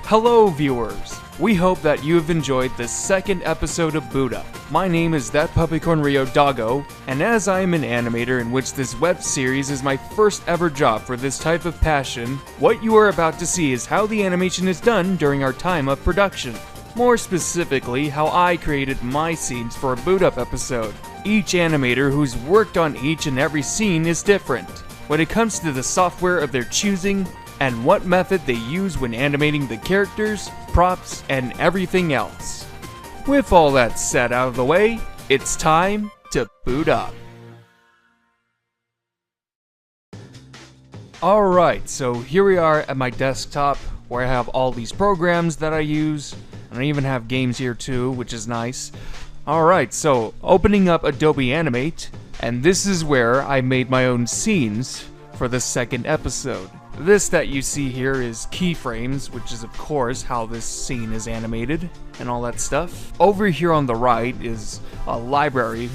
Hello viewers! We hope that you have enjoyed this second episode of Boot Up. My name is That Puppycorn Rio Doggo, and as I am an animator in which this web series is my first ever job for this type of passion, what you are about to see is how the animation is done during our time of production. More specifically, how I created my scenes for a Boot Up episode. Each animator who's worked on each and every scene is different when it comes to the software of their choosing and what method they use when animating the characters, props, and everything else. With all that said out of the way, it's time to boot up. Alright, so here we are at my desktop where I have all these programs that I use, and I even have games here too, which is nice. Alright, so opening up Adobe Animate, and this is where I made my own scenes for the second episode. This that you see here is keyframes, which is of course how this scene is animated and all that stuff. Over here on the right is a library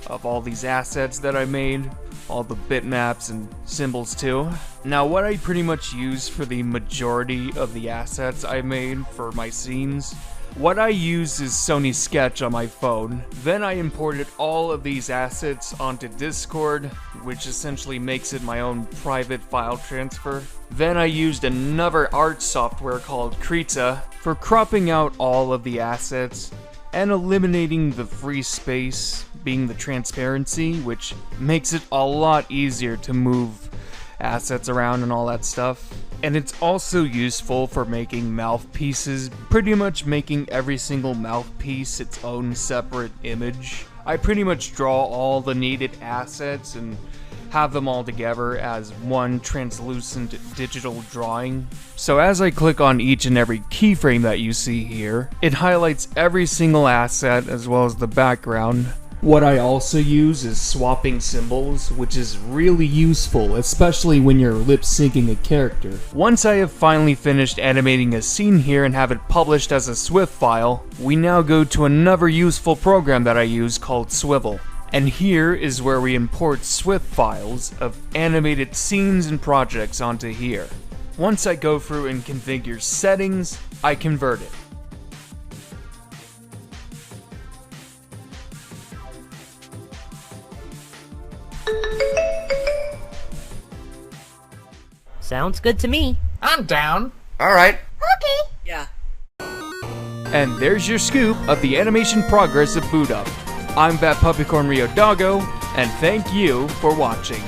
of all these assets that I made, all the bitmaps and symbols too. Now what I pretty much use for the majority of the assets I made for my scenes, what I use is Sony Sketch on my phone. Then I imported all of these assets onto Discord, which essentially makes it my own private file transfer. Then I used another art software called Krita for cropping out all of the assets and eliminating the free space, being the transparency, which makes it a lot easier to move assets around and all that stuff. And it's also useful for making mouthpieces, pretty much making every single mouthpiece its own separate image. I pretty much draw all the needed assets and have them all together as one translucent digital drawing. So as I click on each and every keyframe that you see here, it highlights every single asset as well as the background. What I also use is swapping symbols, which is really useful, especially when you're lip syncing a character. Once I have finally finished animating a scene here and have it published as a SWF file, we now go to another useful program that I use called Swivel. And here is where we import SWF files of animated scenes and projects onto here. Once I go through and configure settings, I convert it. Sounds good to me. I'm down. Alright. Okay. Yeah. And there's your scoop of the animation progress of Boot Up. I'm That Puppycorn Rio Doggo, and thank you for watching.